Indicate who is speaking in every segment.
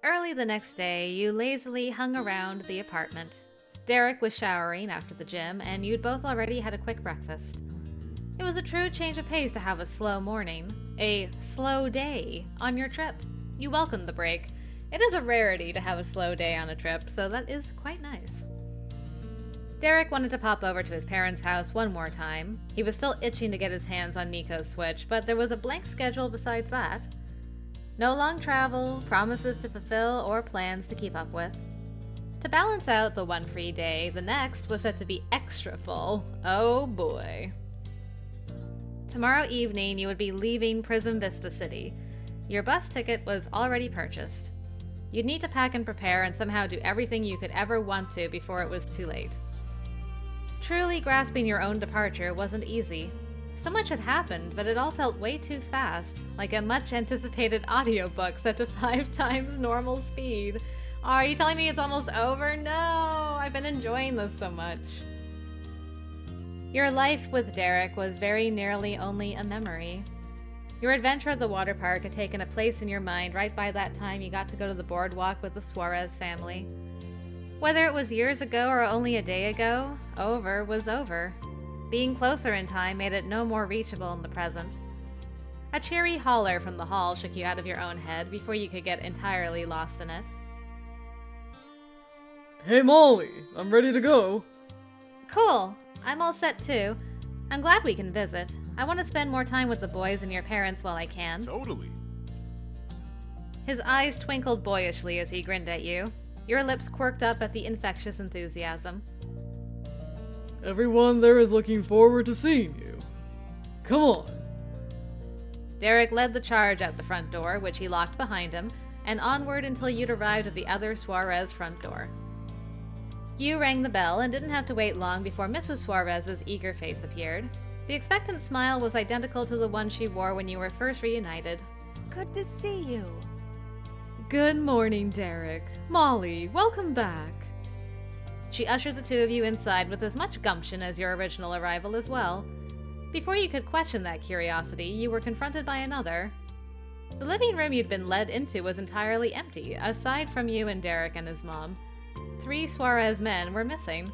Speaker 1: Early the next day, you lazily hung around the apartment. Derek was showering after the gym, and you'd both already had a quick breakfast. It was a true change of pace to have a slow morning, a slow day, on your trip. You welcomed the break. It is a rarity to have a slow day on a trip, so that is quite nice. Derek wanted to pop over to his parents' house one more time. He was still itching to get his hands on Nico's Switch, but there was a blank schedule besides that. No long travel, promises to fulfill, or plans to keep up with. To balance out the one free day, the next was set to be extra full. Oh boy. Tomorrow evening, you would be leaving Prism Vista City. Your bus ticket was already purchased. You'd need to pack and prepare and somehow do everything you could ever want to before it was too late. Truly grasping your own departure wasn't easy. So much had happened, but it all felt way too fast, like a much-anticipated audiobook set to 5 times normal speed. Oh, are you telling me it's almost over? No! I've been enjoying this so much. Your life with Derek was very nearly only a memory. Your adventure at the water park had taken a place in your mind right by that time you got to go to the boardwalk with the Suarez family. Whether it was years ago or only a day ago, over was over. Being closer in time made it no more reachable in the present. A cheery holler from the hall shook you out of your own head before you could get entirely lost in it.
Speaker 2: Hey Molly, I'm ready to go.
Speaker 1: Cool. I'm all set too. I'm glad we can visit. I want to spend more time with the boys and your parents while I can.
Speaker 3: Totally.
Speaker 1: His eyes twinkled boyishly as he grinned at you. Your lips quirked up at the infectious enthusiasm.
Speaker 2: Everyone there is looking forward to seeing you. Come on.
Speaker 1: Derek led the charge out the front door, which he locked behind him, and onward until you'd arrived at the other Suarez front door. You rang the bell and didn't have to wait long before Mrs. Suarez's eager face appeared. The expectant smile was identical to the one she wore when you were first reunited.
Speaker 4: Good to see you.
Speaker 2: Good morning, Derek. Molly, welcome back.
Speaker 1: She ushered the two of you inside with as much gumption as your original arrival as well. Before you could question that curiosity, you were confronted by another. The living room you'd been led into was entirely empty, aside from you and Derek and his mom. 3 Suarez men were missing.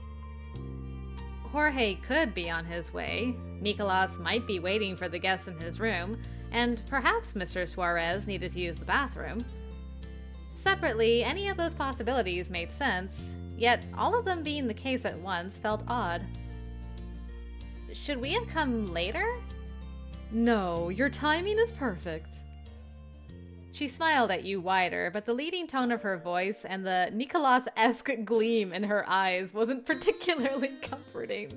Speaker 1: Jorge could be on his way, Nicolas might be waiting for the guests in his room, and perhaps Mr. Suarez needed to use the bathroom. Separately, any of those possibilities made sense, yet all of them being the case at once felt odd. Should we have come later?
Speaker 2: No, your timing is perfect.
Speaker 1: She smiled at you wider, but the leading tone of her voice and the Nicolas-esque gleam in her eyes wasn't particularly comforting.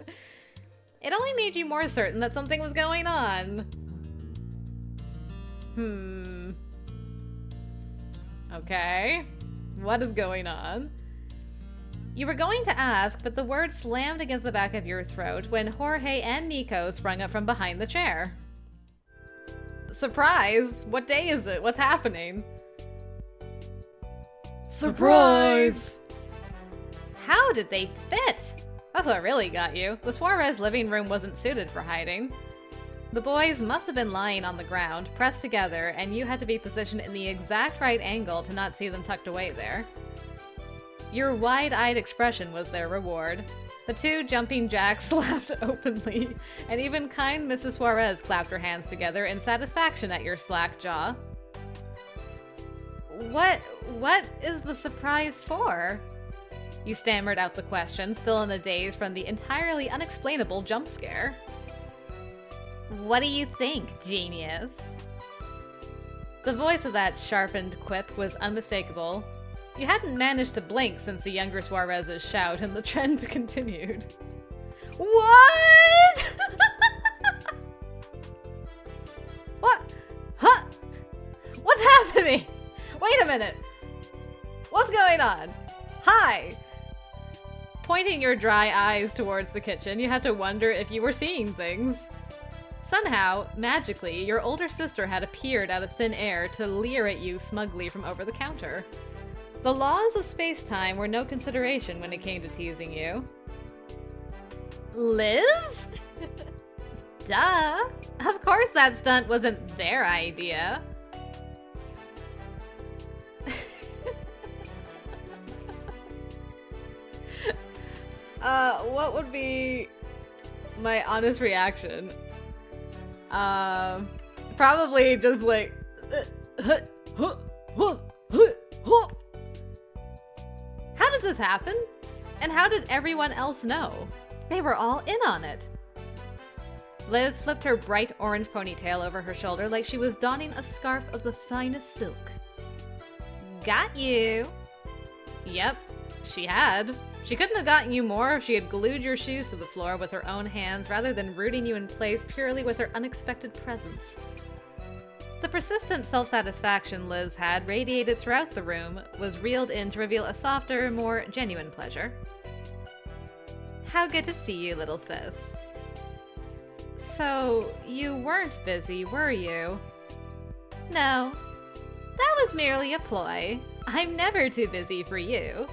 Speaker 1: It only made you more certain that something was going on. Okay. What is going on? You were going to ask, but the word slammed against the back of your throat when Jorge and Nico sprung up from behind the chair. Surprise! What day is it? What's happening?
Speaker 2: Surprise!
Speaker 1: How did they fit? That's what really got you. The Suarez living room wasn't suited for hiding. The boys must have been lying on the ground, pressed together, and you had to be positioned in the exact right angle to not see them tucked away there. Your wide-eyed expression was their reward. The 2 jumping jacks laughed openly, and even kind Mrs. Suarez clapped her hands together in satisfaction at your slack jaw. What is the surprise for? You stammered out the question, still in a daze from the entirely unexplainable jump scare. What do you think, genius? The voice of that sharpened quip was unmistakable. You hadn't managed to blink since the younger Suarez's shout, and the trend continued. What? What? Huh? What's happening? Wait a minute. What's going on? Hi! Pointing your dry eyes towards the kitchen, you had to wonder if you were seeing things. Somehow, magically, your older sister had appeared out of thin air to leer at you smugly from over the counter. The laws of space-time were no consideration when it came to teasing you. Liz? Duh! Of course that stunt wasn't their idea. what would be my honest reaction? Probably just like, how did this happen? And how did everyone else know? They were all in on it. Liz flipped her bright orange ponytail over her shoulder like she was donning a scarf of the finest silk. Got you. Yep, she had. She couldn't have gotten you more if she had glued your shoes to the floor with her own hands rather than rooting you in place purely with her unexpected presence. The persistent self-satisfaction Liz had radiated throughout the room was reeled in to reveal a softer, more genuine pleasure. How good to see you, little sis. So, you weren't busy, were you? No. That was merely a ploy. I'm never too busy for you.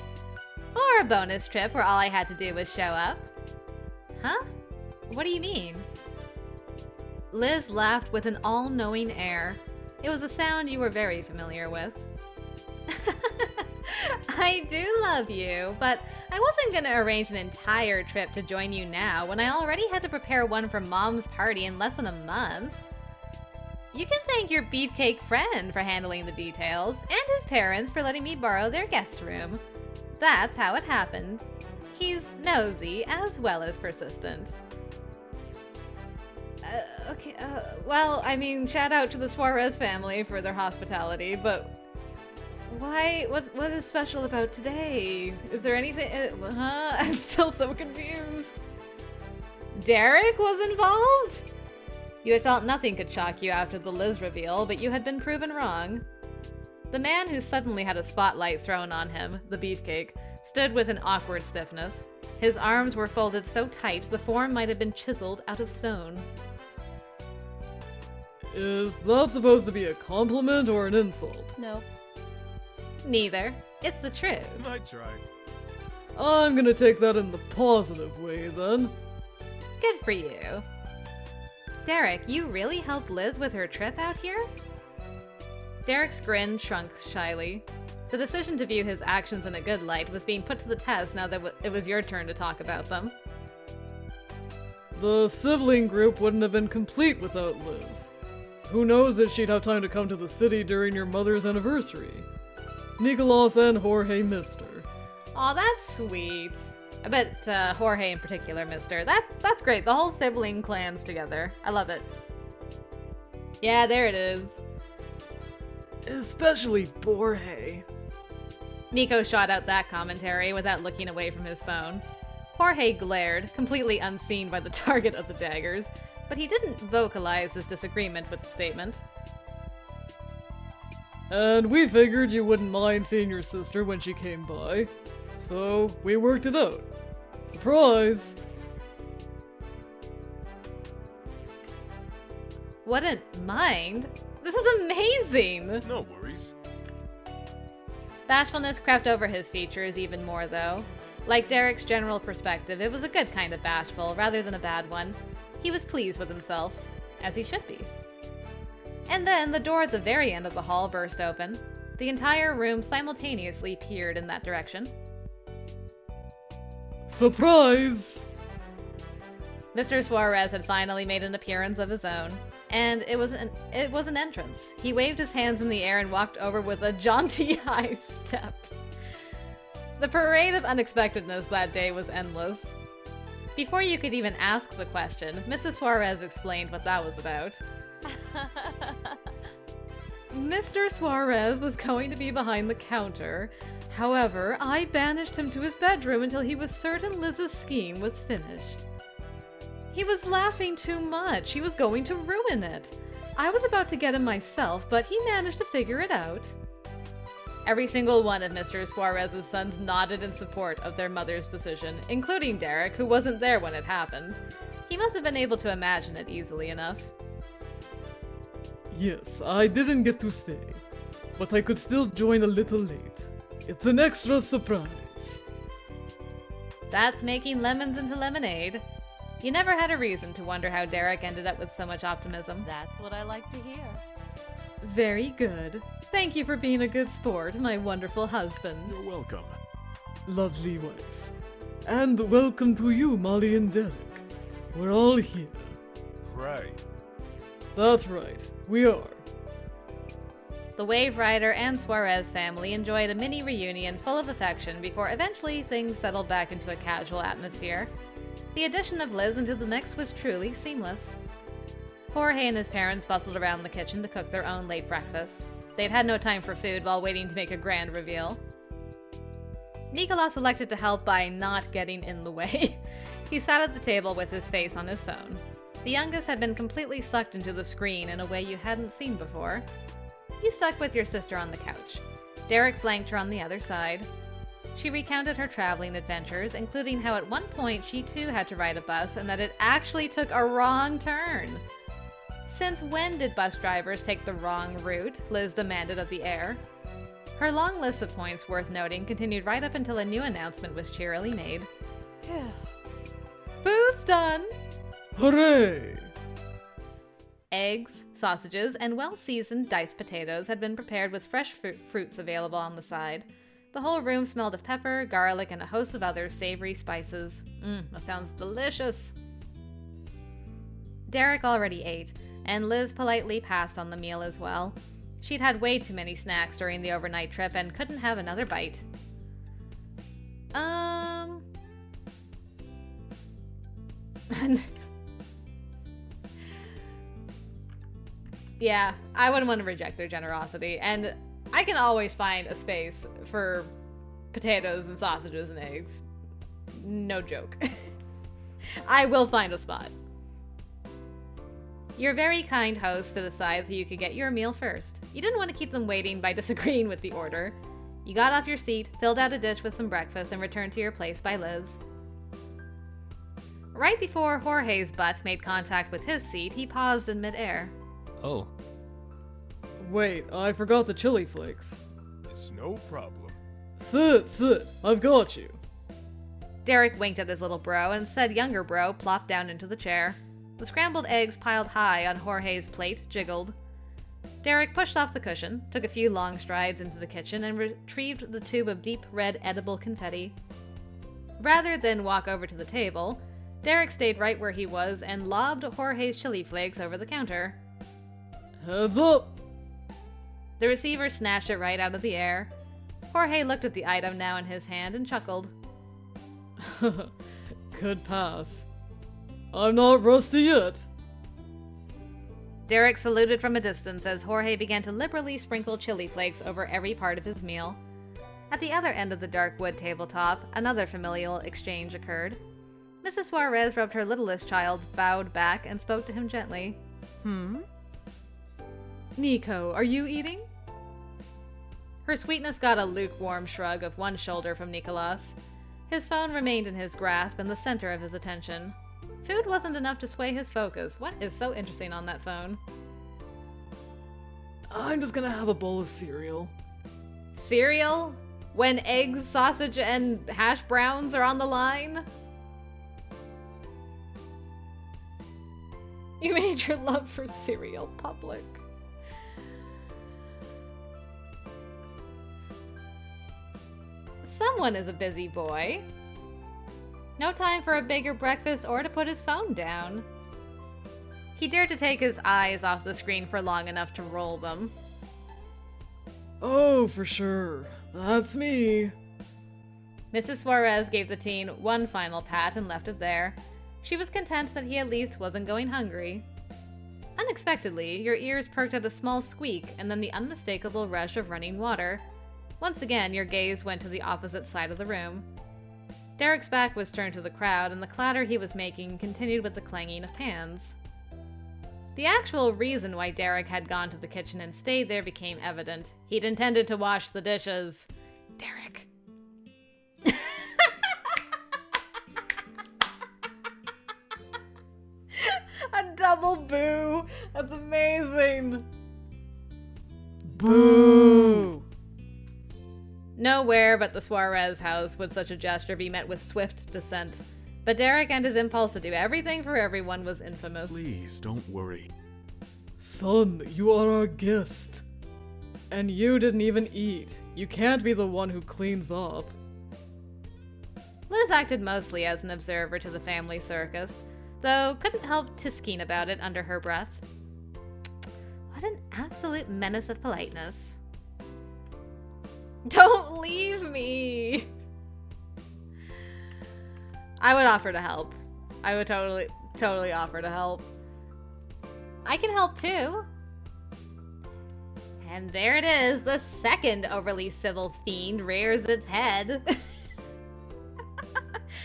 Speaker 1: Or a bonus trip where all I had to do was show up. Huh? What do you mean? Liz laughed with an all-knowing air. It was a sound you were very familiar with. I do love you, but I wasn't going to arrange an entire trip to join you now when I already had to prepare one for Mom's party in less than a month. You can thank your beefcake friend for handling the details, and his parents for letting me borrow their guest room. That's how it happened. He's nosy as well as persistent. Well, I mean, shout out to the Suarez family for their hospitality, but why? What is special about today? Is there anything? I'm still so confused. Derek was involved? You had felt nothing could shock you after the Liz reveal, but you had been proven wrong. The man who suddenly had a spotlight thrown on him, the beefcake, stood with an awkward stiffness. His arms were folded so tight the form might have been chiseled out of stone.
Speaker 2: Is that supposed to be a compliment or an insult?
Speaker 4: No.
Speaker 1: Neither. It's the truth.
Speaker 3: I try.
Speaker 2: I'm gonna take that in the positive way, then.
Speaker 1: Good for you. Derek, you really helped Liz with her trip out here? Derek's grin shrunk shyly. The decision to view his actions in a good light was being put to the test now that it was your turn to talk about them.
Speaker 2: The sibling group wouldn't have been complete without Liz. Who knows if she'd have time to come to the city during your mother's anniversary. Nicolas and Jorge missed her.
Speaker 1: Aw, that's sweet. I bet Jorge in particular missed her. That's great. The whole sibling clan's together. I love it. Yeah, there it is.
Speaker 2: Especially Jorge.
Speaker 1: Nico shot out that commentary without looking away from his phone. Jorge glared, completely unseen by the target of the daggers, but he didn't vocalize his disagreement with the statement.
Speaker 2: And we figured you wouldn't mind seeing your sister when she came by. So, we worked it out. Surprise!
Speaker 1: Wouldn't mind? This is amazing!
Speaker 3: No worries.
Speaker 1: Bashfulness crept over his features even more, though. Like Derek's general perspective, it was a good kind of bashful, rather than a bad one. He was pleased with himself, as he should be. And then the door at the very end of the hall burst open. The entire room simultaneously peered in that direction.
Speaker 2: Surprise!
Speaker 1: Mr. Suarez had finally made an appearance of his own, and it was an entrance. He waved his hands in the air and walked over with a jaunty high step. The parade of unexpectedness that day was endless. Before you could even ask the question, Mrs. Suarez explained what that was about. Mr. Suarez was going to be behind the counter. However, I banished him to his bedroom until he was certain Liz's scheme was finished. He was laughing too much. He was going to ruin it. I was about to get him myself, but he managed to figure it out. Every single one of Mr. Suarez's sons nodded in support of their mother's decision, including Derek, who wasn't there when it happened. He must have been able to imagine it easily enough.
Speaker 2: Yes, I didn't get to stay, but I could still join a little late. It's an extra surprise.
Speaker 1: That's making lemons into lemonade. You never had a reason to wonder how Derek ended up with so much optimism.
Speaker 4: That's what I like to hear.
Speaker 1: Very good. Thank you for being a good sport, my wonderful husband.
Speaker 3: You're welcome.
Speaker 2: Lovely wife. And welcome to you, Molly and Derek. We're all here.
Speaker 3: Right.
Speaker 2: That's right, we are.
Speaker 1: The Wave Rider and Suarez family enjoyed a mini reunion full of affection before eventually things settled back into a casual atmosphere. The addition of Liz into the mix was truly seamless. Jorge and his parents bustled around the kitchen to cook their own late breakfast. They'd had no time for food while waiting to make a grand reveal. Nicolas elected to help by not getting in the way. He sat at the table with his face on his phone. The youngest had been completely sucked into the screen in a way you hadn't seen before. You stuck with your sister on the couch. Derek flanked her on the other side. She recounted her traveling adventures, including how at one point she too had to ride a bus and that it actually took a wrong turn. Since when did bus drivers take the wrong route? Liz demanded of the heir. Her long list of points worth noting continued right up until a new announcement was cheerily made. Food's done!
Speaker 2: Hooray!
Speaker 1: Eggs, sausages, and well-seasoned diced potatoes had been prepared with fresh fruits available on the side. The whole room smelled of pepper, garlic, and a host of other savory spices. That sounds delicious! Derek already ate, and Liz politely passed on the meal as well. She'd had way too many snacks during the overnight trip and couldn't have another bite. Yeah, I wouldn't want to reject their generosity, and I can always find a space for potatoes and sausages and eggs. No joke. I will find a spot. Your very kind host stood aside so you could get your meal first. You didn't want to keep them waiting by disagreeing with the order. You got off your seat, filled out a dish with some breakfast, and returned to your place by Liz. Right before Jorge's butt made contact with his seat, he paused in midair.
Speaker 3: Oh.
Speaker 2: Wait, I forgot the chili flakes.
Speaker 3: It's no problem.
Speaker 2: Sit, I've got you.
Speaker 1: Derek winked at his little bro, and said younger bro plopped down into the chair. The scrambled eggs piled high on Jorge's plate jiggled. Derek pushed off the cushion, took a few long strides into the kitchen, and retrieved the tube of deep red edible confetti. Rather than walk over to the table, Derek stayed right where he was and lobbed Jorge's chili flakes over the counter.
Speaker 2: Heads up!
Speaker 1: The receiver snatched it right out of the air. Jorge looked at the item now in his hand and chuckled.
Speaker 2: Good pass. I'm not rusty yet.
Speaker 1: Derek saluted from a distance as Jorge began to liberally sprinkle chili flakes over every part of his meal. At the other end of the dark wood tabletop, another familial exchange occurred. Mrs. Suarez rubbed her littlest child's bowed back and spoke to him gently. Nico, are you eating? Her sweetness got a lukewarm shrug of one shoulder from Nicolas. His phone remained in his grasp and the center of his attention. Food wasn't enough to sway his focus. What is so interesting on that phone?
Speaker 2: I'm just gonna have a bowl of cereal.
Speaker 1: Cereal? When eggs, sausage, and hash browns are on the line? You made your love for cereal public. Someone is a busy boy. No time for a bigger breakfast or to put his phone down. He dared to take his eyes off the screen for long enough to roll them.
Speaker 2: Oh, for sure. That's me.
Speaker 1: Mrs. Suarez gave the teen one final pat and left it there. She was content that he at least wasn't going hungry. Unexpectedly, your ears perked at a small squeak and then the unmistakable rush of running water. Once again, your gaze went to the opposite side of the room. Derek's back was turned to the crowd, and the clatter he was making continued with the clanging of pans. The actual reason why Derek had gone to the kitchen and stayed there became evident. He'd intended to wash the dishes. Derek. A double boo! That's amazing!
Speaker 2: Boo!
Speaker 1: Nowhere but the Suarez house would such a gesture be met with swift dissent. But Derek and his impulse to do everything for everyone was infamous.
Speaker 3: Please, don't worry.
Speaker 2: Son, you are our guest. And you didn't even eat. You can't be the one who cleans up.
Speaker 1: Liz acted mostly as an observer to the family circus, though couldn't help tisking about it under her breath. What an absolute menace of politeness. Don't leave me! I would offer to help. I would totally offer to help. I can help too. And there it is, the second overly civil fiend rears its head.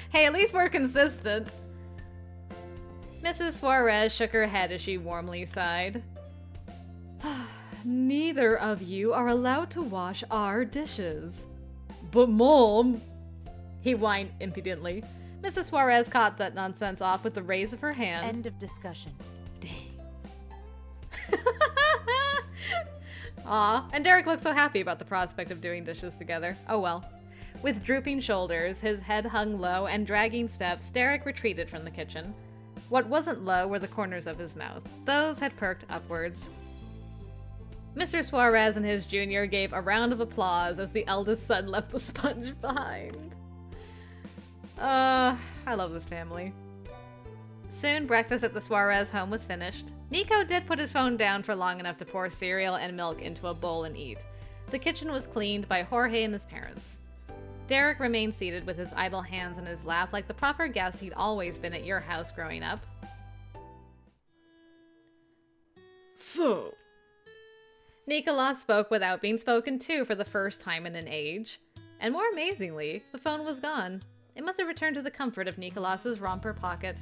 Speaker 1: Hey, at least we're consistent. Mrs. Suarez shook her head as she warmly sighed.
Speaker 2: Neither of you are allowed to wash our dishes. But Mom,
Speaker 1: He whined impudently. Mrs. Suarez caught that nonsense off with the raise of her hand.
Speaker 4: End of discussion.
Speaker 1: Aw, and Derek looked so happy about the prospect of doing dishes together. Oh well. With drooping shoulders, his head hung low, and dragging steps, Derek retreated from the kitchen. What wasn't low were the corners of his mouth. Those had perked upwards. Mr. Suarez and his junior gave a round of applause as the eldest son left the sponge behind. I love this family. Soon, breakfast at the Suarez home was finished. Nico did put his phone down for long enough to pour cereal and milk into a bowl and eat. The kitchen was cleaned by Jorge and his parents. Derek remained seated with his idle hands in his lap like the proper guest he'd always been at your house growing up.
Speaker 2: so,
Speaker 1: Nicolas spoke without being spoken to for the first time in an age. And more amazingly, the phone was gone. It must have returned to the comfort of Nicolas's romper pocket.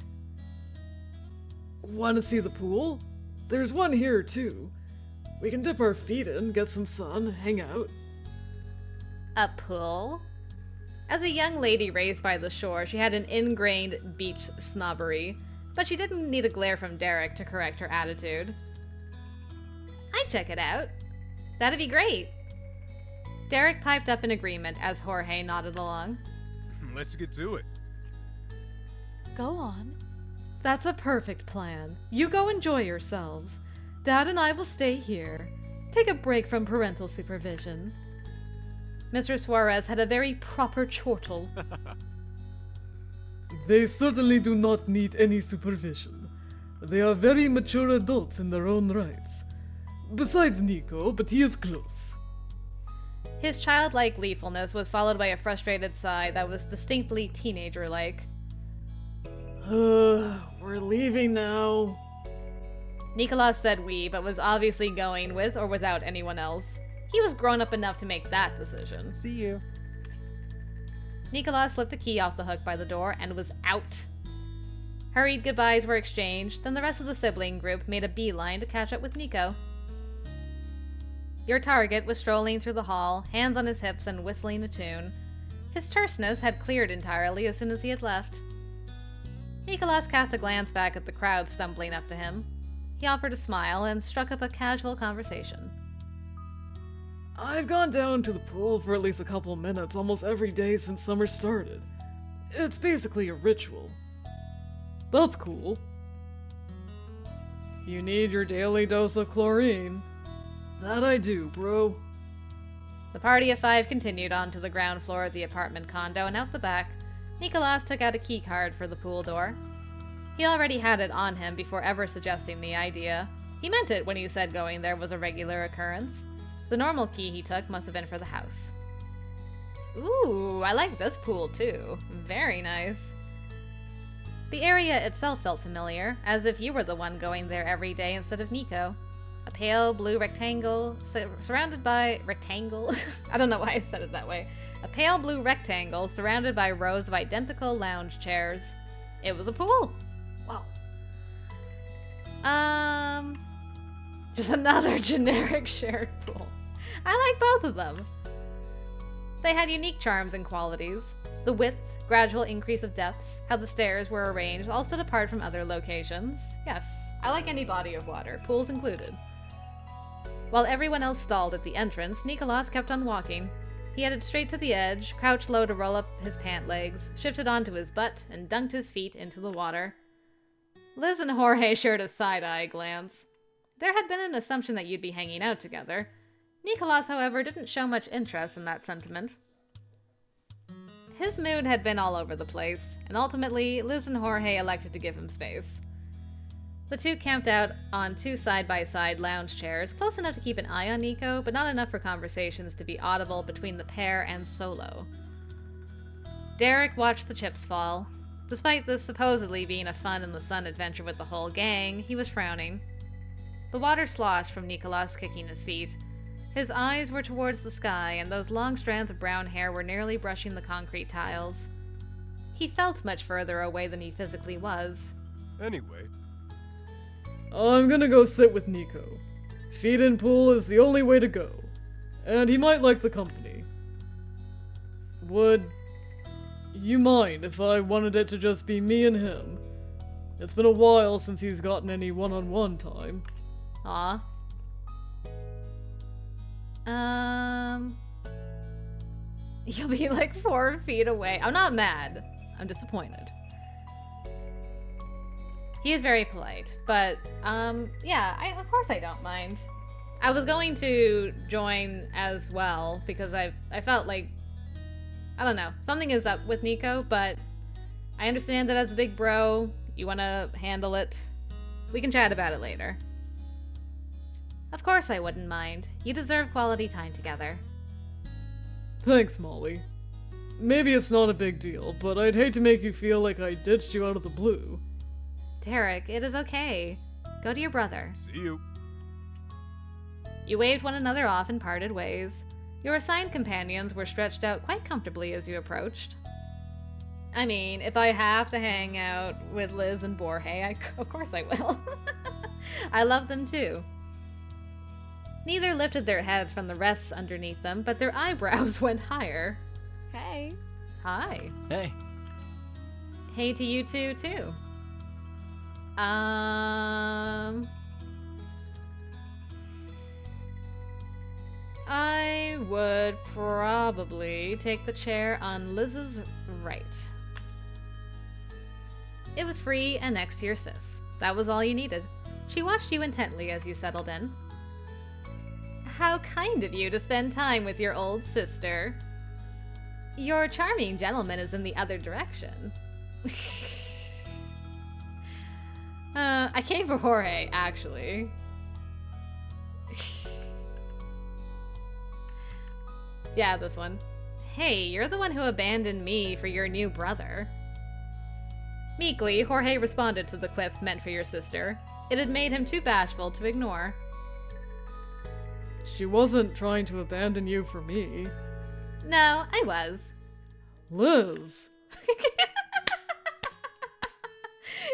Speaker 2: want to see the pool? There's one here too. We can dip our feet in, get some sun, hang out.
Speaker 1: A pool? As a young lady raised by the shore, she had an ingrained beach snobbery, but she didn't need a glare from Derek to correct her attitude. I'd check it out. That'd be great. Derek piped up in agreement as Jorge nodded along.
Speaker 3: Let's get to it.
Speaker 4: Go on.
Speaker 2: That's a perfect plan. You go enjoy yourselves. Dad and I will stay here. Take a break from parental supervision.
Speaker 1: Mr. Suarez had a very proper chortle.
Speaker 2: They certainly do not need any supervision. They are very mature adults in their own rights. Besides Nico, but he is close.
Speaker 1: His childlike gleefulness was followed by a frustrated sigh that was distinctly teenager-like.
Speaker 2: We're leaving now.
Speaker 1: Nicolas said we, but was obviously going with or without anyone else. He was grown up enough to make that decision.
Speaker 3: See you.
Speaker 1: Nicolas slipped the key off the hook by the door and was out. Hurried goodbyes were exchanged, then the rest of the sibling group made a beeline to catch up with Nico. Your target was strolling through the hall, hands on his hips and whistling a tune. His terseness had cleared entirely as soon as he had left. Nicolas cast a glance back at the crowd stumbling up to him. He offered a smile and struck up a casual conversation.
Speaker 2: I've gone down to the pool for at least a couple minutes almost every day since summer started. It's basically a ritual. That's cool. You need your daily dose of chlorine. That I do, bro.
Speaker 1: The party of five continued on to the ground floor of the apartment condo and out the back. Nicolas took out a key card for the pool door. He already had it on him before ever suggesting the idea. He meant it when he said going there was a regular occurrence. The normal key he took must have been for the house. Ooh, I like this pool too. Very nice. The area itself felt familiar, as if you were the one going there every day instead of Nico. A pale blue rectangle surrounded by... rectangle? I don't know why I said it that way. A pale blue rectangle surrounded by rows of identical lounge chairs. It was a pool. Whoa. Just another generic shared pool. I like both of them. They had unique charms and qualities. The width, gradual increase of depths, how the stairs were arranged, all stood apart from other locations. Yes, I like any body of water, pools included. While everyone else stalled at the entrance, Nicolas kept on walking. He headed straight to the edge, crouched low to roll up his pant legs, shifted onto his butt, and dunked his feet into the water. Liz and Jorge shared a side-eye glance. There had been an assumption that you'd be hanging out together. Nicolas, however, didn't show much interest in that sentiment. His mood had been all over the place, and ultimately, Liz and Jorge elected to give him space. The two camped out on two side-by-side lounge chairs, close enough to keep an eye on Nico, but not enough for conversations to be audible between the pair and Solo. Derek watched the chips fall. Despite this supposedly being a fun-in-the-sun adventure with the whole gang, he was frowning. The water sloshed from Nicolas kicking his feet. His eyes were towards the sky, and those long strands of brown hair were nearly brushing the concrete tiles. He felt much further away than he physically was.
Speaker 3: Anyway,
Speaker 2: I'm gonna go sit with Nico. Feed-in pool is the only way to go. And he might like the company. Would you mind if I wanted it to just be me and him? It's been a while since he's gotten any one-on-one time.
Speaker 1: Aw. You'll be like 4 feet away. I'm not mad. I'm disappointed. He is very polite, but, yeah, of course I don't mind. I was going to join as well, because I felt like, I don't know, something is up with Nico, but I understand that as a big bro, you want to handle it. We can chat about it later. Of course I wouldn't mind. You deserve quality time together.
Speaker 2: Thanks, Molly. Maybe it's not a big deal, but I'd hate to make you feel like I ditched you out of the blue.
Speaker 1: Derek, it is okay. Go to your brother.
Speaker 3: see you.
Speaker 1: You waved one another off and parted ways. Your assigned companions were stretched out quite comfortably as you approached. I mean, if I have to hang out with Liz and Borge, of course I will. I love them too. Neither lifted their heads from the rests underneath them, but their eyebrows went higher.
Speaker 4: Hey.
Speaker 1: Hi.
Speaker 5: Hey.
Speaker 1: Hey to you two, too. I would probably take the chair on Liz's right. It was free and next to your sis. That was all you needed. She watched you intently as you settled in. How kind of you to spend time with your old sister. Your charming gentleman is in the other direction. I came for Jorge, actually. Yeah, this one. Hey, you're the one who abandoned me for your new brother. Meekly, Jorge responded to the quip meant for your sister. It had made him too bashful to ignore.
Speaker 2: She wasn't trying to abandon you for me.
Speaker 1: No, I was.
Speaker 2: Liz!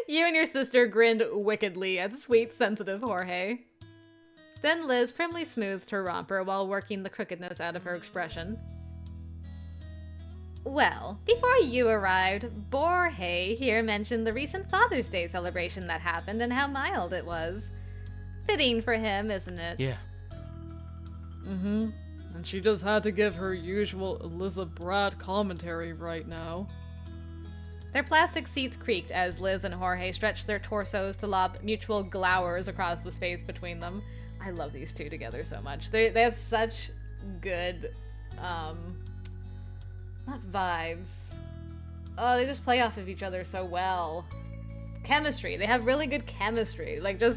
Speaker 1: You and your sister grinned wickedly at sweet, sensitive Jorge. Then Liz primly smoothed her romper while working the crookedness out of her expression. Well, before you arrived, Borge here mentioned the recent Father's Day celebration that happened and how mild it was. Fitting for him, isn't it?
Speaker 5: Yeah.
Speaker 2: Mm-hmm. And she just had to give her usual Eliza Brat commentary right now.
Speaker 1: Their plastic seats creaked as Liz and Jorge stretched their torsos to lob mutual glowers across the space between them. I love these two together so much. They have such good, not vibes. Oh, they just play off of each other so well. Chemistry. They have really good chemistry. Like, they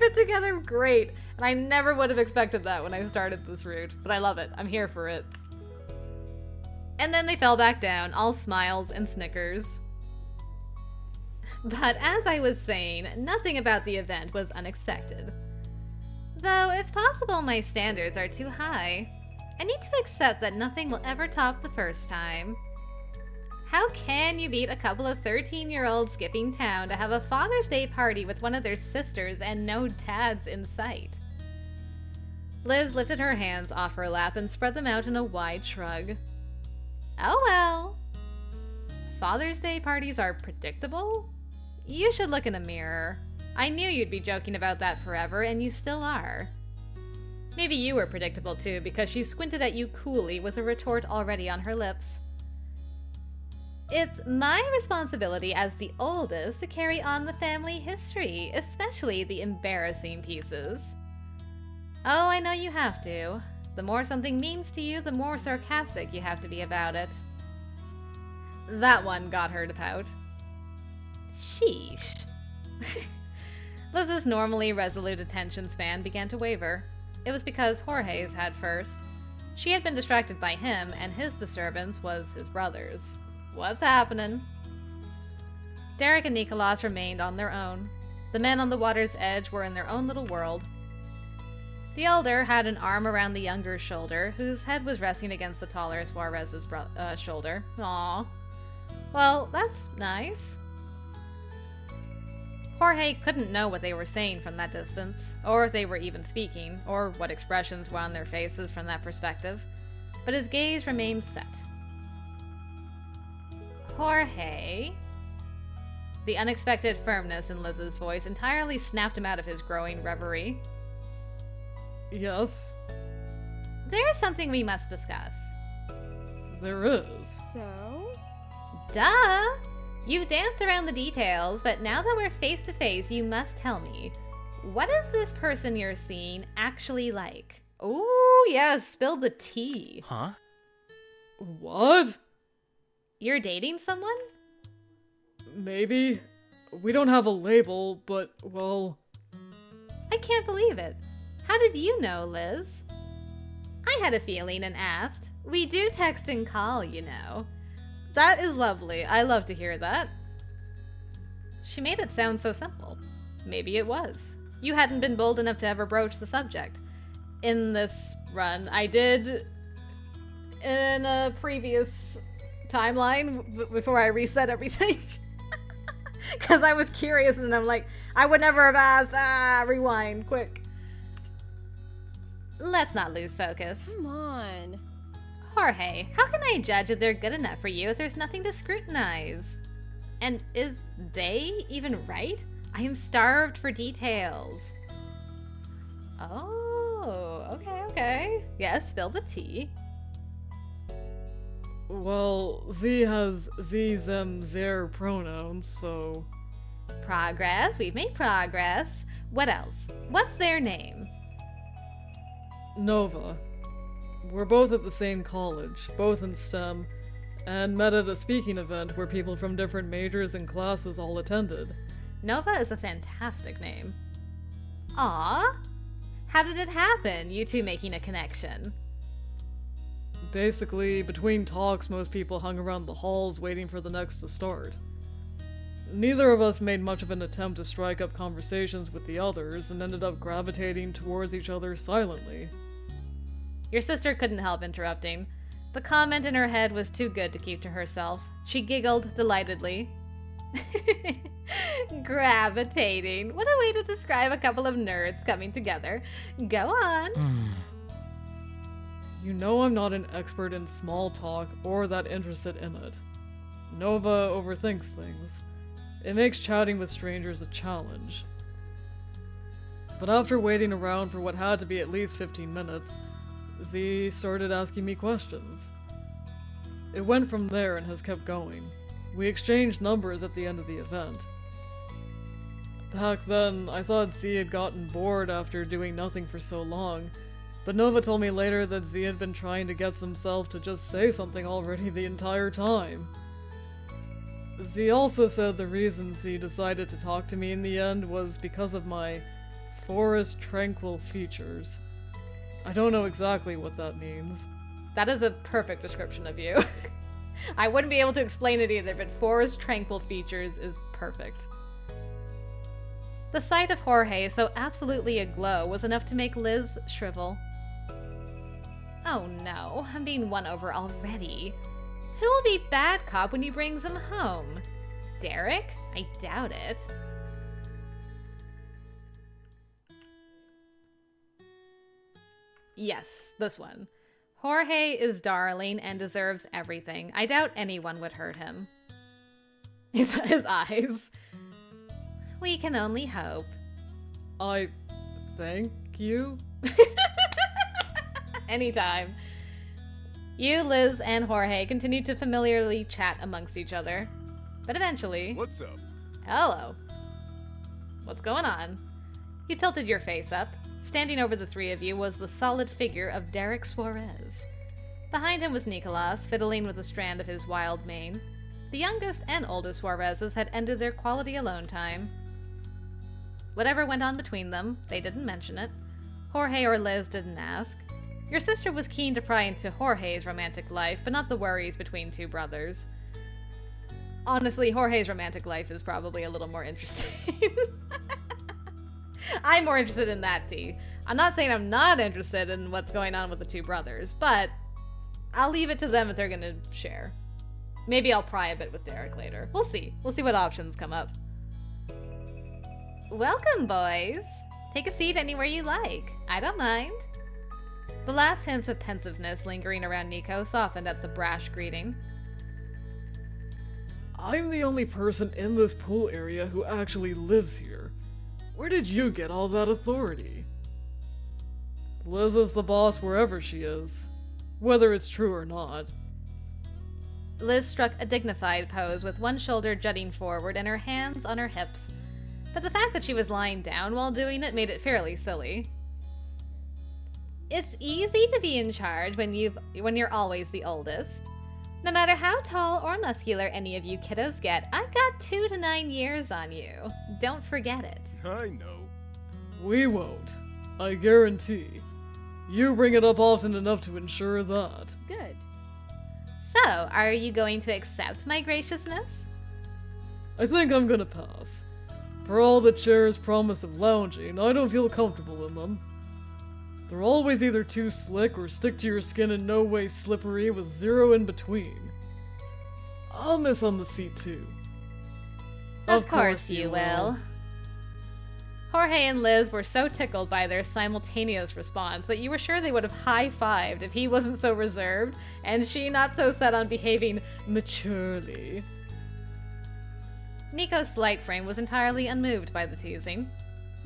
Speaker 1: fit together great. And I never would have expected that when I started this route. But I love it. I'm here for it. And then they fell back down, all smiles and snickers. But as I was saying, nothing about the event was unexpected. Though it's possible my standards are too high. I need to accept that nothing will ever top the first time. How can you beat a couple of 13-year-olds skipping town to have a Father's Day party with one of their sisters and no dads in sight? Liz lifted her hands off her lap and spread them out in a wide shrug. Oh well. Father's Day parties are predictable? You should look in a mirror. I knew you'd be joking about that forever, and you still are. Maybe you were predictable too, because she squinted at you coolly with a retort already on her lips. It's my responsibility as the oldest to carry on the family history, especially the embarrassing pieces. Oh, I know you have to. The more something means to you, the more sarcastic you have to be about it. That one got her to pout. Sheesh. Liz's normally resolute attention span began to waver. It was because Jorge's had first. She had been distracted by him, and his disturbance was his brother's. What's happening? Derek and Nicholas remained on their own. The men on the water's edge were in their own little world. The elder had an arm around the younger shoulder, whose head was resting against the taller Suarez's shoulder. Aww. Well, that's nice. Jorge couldn't know what they were saying from that distance, or if they were even speaking, or what expressions were on their faces from that perspective, but his gaze remained set. Jorge... The unexpected firmness in Liz's voice entirely snapped him out of his growing reverie.
Speaker 2: Yes?
Speaker 1: There's something we must discuss.
Speaker 2: There is.
Speaker 5: So?
Speaker 1: Duh! You've danced around the details, but now that we're face to face, you must tell me. What is this person you're seeing actually like? Ooh, yeah, spill the tea.
Speaker 3: Huh?
Speaker 2: What?
Speaker 1: You're dating someone?
Speaker 2: Maybe. We don't have a label, but, well...
Speaker 1: I can't believe it. How did you know, Liz? I had a feeling and asked. We do text and call, you know. That is lovely. I love to hear that. She made it sound so simple. Maybe it was. You hadn't been bold enough to ever broach the subject. In this run, I did, in a previous timeline, before I reset everything. Because I was curious, and I'm like, I would never have asked. Rewind, quick. Let's not lose focus.
Speaker 5: Come on.
Speaker 1: Jorge, how can I judge if they're good enough for you if there's nothing to scrutinize? And is they even right? I am starved for details. Oh, okay. Yes, spill the tea.
Speaker 2: Well, Z has Z, them, their pronouns, so...
Speaker 1: Progress. We've made progress. What else? What's their name?
Speaker 2: Nova. We're both at the same college, both in STEM, and met at a speaking event where people from different majors and classes all attended.
Speaker 1: Nova is a fantastic name. Aw. How did it happen, you two making a connection?
Speaker 2: Basically, between talks, most people hung around the halls waiting for the next to start. Neither of us made much of an attempt to strike up conversations with the others and ended up gravitating towards each other silently.
Speaker 1: Your sister couldn't help interrupting. The comment in her head was too good to keep to herself. She giggled delightedly. Gravitating. What a way to describe a couple of nerds coming together. Go on.
Speaker 2: You know I'm not an expert in small talk or that interested in it. Nova overthinks things. It makes chatting with strangers a challenge. But after waiting around for what had to be at least 15 minutes, Z started asking me questions. It went from there and has kept going. We exchanged numbers at the end of the event. Back then, I thought Z had gotten bored after doing nothing for so long, but Nova told me later that Z had been trying to get himself to just say something already the entire time. Z also said the reason Z decided to talk to me in the end was because of my forest tranquil features. I don't know exactly what that means.
Speaker 1: That is a perfect description of you. I wouldn't be able to explain it either, but forest tranquil features is perfect. The sight of Jorge so absolutely aglow was enough to make Liz shrivel. Oh no, I'm being won over already. Who will be bad cop when he brings him home? Derek? I doubt it. Yes, this one. Jorge is darling and deserves everything. I doubt anyone would hurt him. His eyes. We can only hope.
Speaker 2: I thank you?
Speaker 1: Anytime. You, Liz, and Jorge continued to familiarly chat amongst each other. But eventually...
Speaker 3: What's up?
Speaker 1: Hello. What's going on? You tilted your face up. Standing over the three of you was the solid figure of Derek Suarez. Behind him was Nicolas, fiddling with a strand of his wild mane. The youngest and oldest Suarezes had ended their quality alone time. Whatever went on between them, they didn't mention it. Jorge or Liz didn't ask. Your sister was keen to pry into Jorge's romantic life, but not the worries between two brothers. Honestly, Jorge's romantic life is probably a little more interesting. I'm more interested in that, T. I'm not saying I'm not interested in what's going on with the two brothers, but I'll leave it to them if they're gonna share. Maybe I'll pry a bit with Derek later. We'll see. We'll see what options come up. Welcome, boys. Take a seat anywhere you like. I don't mind. The last hints of pensiveness lingering around Nico softened at the brash greeting.
Speaker 2: I'm the only person in this pool area who actually lives here. Where did you get all that authority? Liz is the boss wherever she is, whether it's true or not.
Speaker 1: Liz struck a dignified pose with one shoulder jutting forward and her hands on her hips, but the fact that she was lying down while doing it made it fairly silly. It's easy to be in charge when you're always the oldest. No matter how tall or muscular any of you kiddos get, I've got 2 to 9 years on you. Don't forget it.
Speaker 3: I know.
Speaker 2: We won't. I guarantee. You bring it up often enough to ensure that.
Speaker 4: Good.
Speaker 1: So, are you going to accept my graciousness?
Speaker 2: I think I'm gonna pass. For all the chair's promise of lounging, I don't feel comfortable in them. They're always either too slick or stick to your skin in no way slippery with zero in between. I'll miss on the seat too.
Speaker 1: Of course you will. Jorge and Liz were so tickled by their simultaneous response that you were sure they would have high-fived if he wasn't so reserved and she not so set on behaving maturely. Nico's slight frame was entirely unmoved by the teasing.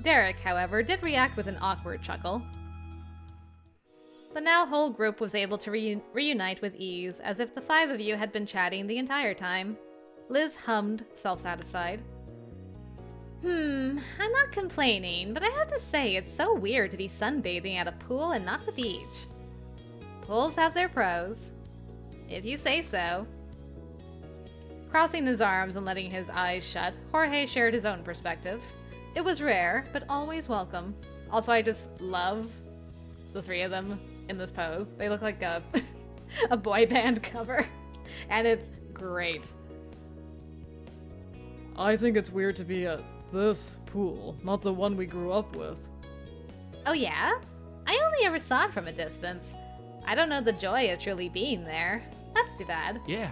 Speaker 1: Derek, however, did react with an awkward chuckle. The now whole group was able to reunite with ease, as if the 5 of you had been chatting the entire time. Liz hummed, self-satisfied. I'm not complaining, but I have to say it's so weird to be sunbathing at a pool and not the beach. Pools have their pros, if you say so. Crossing his arms and letting his eyes shut, Jorge shared his own perspective. It was rare, but always welcome. Also, I just love the 3 of them in this pose. They look like a boy band cover, and it's great.
Speaker 2: I think it's weird to be at this pool, not the one we grew up with.
Speaker 1: Oh yeah? I only ever saw it from a distance. I don't know the joy of truly being there. That's too bad.
Speaker 3: Yeah.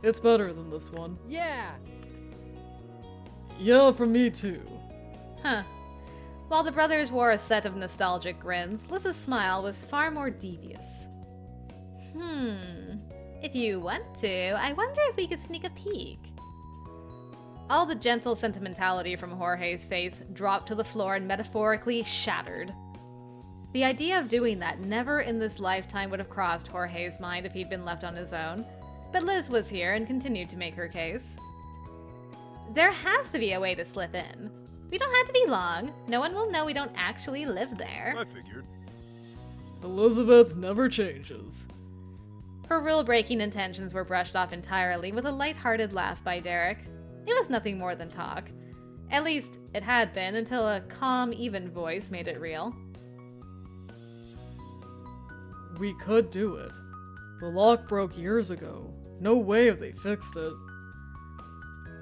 Speaker 2: It's better than this one.
Speaker 4: Yeah.
Speaker 2: Yeah, for me too.
Speaker 1: Huh. While the brothers wore a set of nostalgic grins, Liz's smile was far more devious. If you want to, I wonder if we could sneak a peek. All the gentle sentimentality from Jorge's face dropped to the floor and metaphorically shattered. The idea of doing that never in this lifetime would have crossed Jorge's mind if he'd been left on his own, but Liz was here and continued to make her case. There has to be a way to slip in. We don't have to be long. No one will know we don't actually live there.
Speaker 3: I figured.
Speaker 2: Elizabeth never changes.
Speaker 1: Her rule-breaking intentions were brushed off entirely with a light-hearted laugh by Derek. It was nothing more than talk. At least, it had been until a calm, even voice made it real.
Speaker 2: We could do it. The lock broke years ago. No way have they fixed it.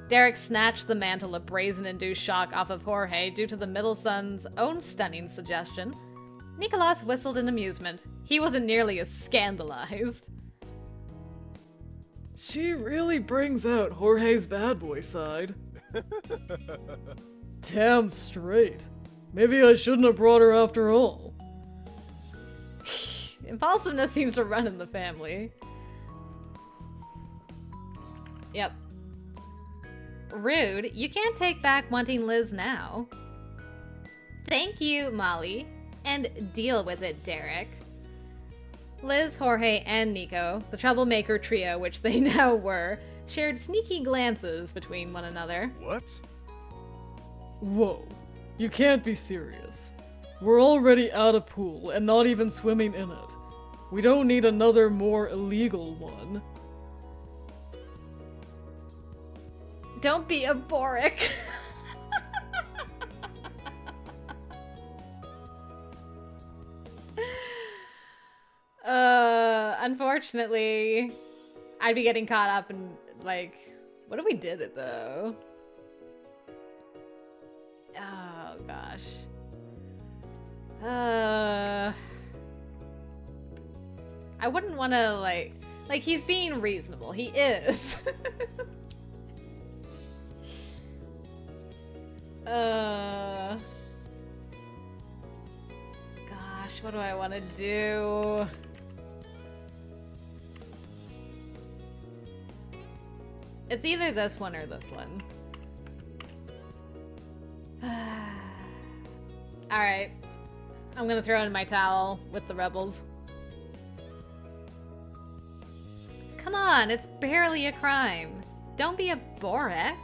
Speaker 1: Derek snatched the mantle of brazen-induced shock off of Jorge due to the middle son's own stunning suggestion. Nicolas whistled in amusement. He wasn't nearly as scandalized.
Speaker 2: She really brings out Jorge's bad boy side. Damn straight. Maybe I shouldn't have brought her after all.
Speaker 1: Impulsiveness seems to run in the family. Yep. Rude. You can't take back wanting Liz now. Thank you, Molly. And deal with it, Derek. Liz, Jorge, and Nico, the troublemaker trio which they now were, shared sneaky glances between one another.
Speaker 3: What?
Speaker 2: Whoa. You can't be serious. We're already at a pool and not even swimming in it. We don't need another more illegal one.
Speaker 1: Don't be a Boric. Unfortunately, I'd be getting caught up in, like, what if we did it, though? Oh, gosh. I wouldn't want to, like, he's being reasonable. He is. Gosh, what do I want to do? It's either this one or this one. Alright. I'm gonna throw in my towel with the rebels. Come on, it's barely a crime. Don't be a Boric.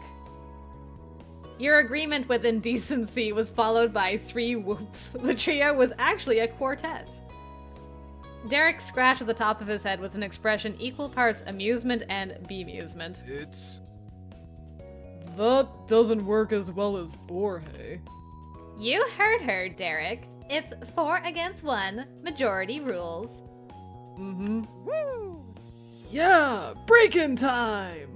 Speaker 1: Your agreement with indecency was followed by 3 whoops. The trio was actually a quartet. Derek scratched the top of his head with an expression equal parts amusement and bemusement.
Speaker 2: That doesn't work as well as Borhe.
Speaker 1: You heard her, Derek. It's 4 against 1. Majority rules.
Speaker 2: Mm-hmm. Woo! Yeah! Break-in time!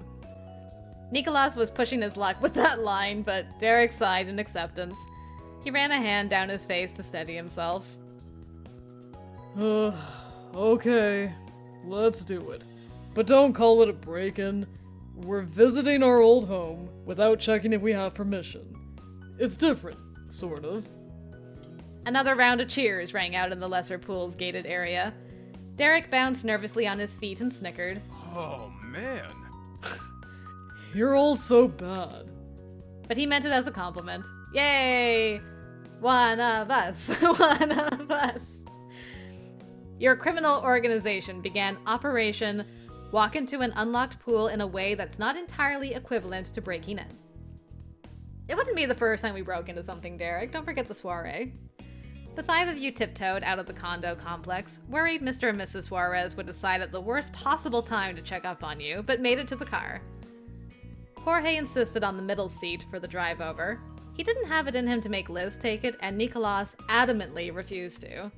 Speaker 1: Nicholas was pushing his luck with that line, but Derek sighed in acceptance. He ran a hand down his face to steady himself.
Speaker 2: Okay. Let's do it. But don't call it a break-in. We're visiting our old home without checking if we have permission. It's different, sort of.
Speaker 1: Another round of cheers rang out in the lesser pool's gated area. Derek bounced nervously on his feet and snickered.
Speaker 3: Oh, man.
Speaker 2: You're all so bad.
Speaker 1: But he meant it as a compliment. Yay! One of us! One of us! Your criminal organization began Operation Walk into an Unlocked Pool in a way that's not entirely equivalent to breaking in. It wouldn't be the first time we broke into something, Derek. Don't forget the soiree. The 5 of you tiptoed out of the condo complex, worried Mr. and Mrs. Suarez would decide at the worst possible time to check up on you, but made it to the car. Jorge insisted on the middle seat for the drive over. He didn't have it in him to make Liz take it, and Nicolas adamantly refused to.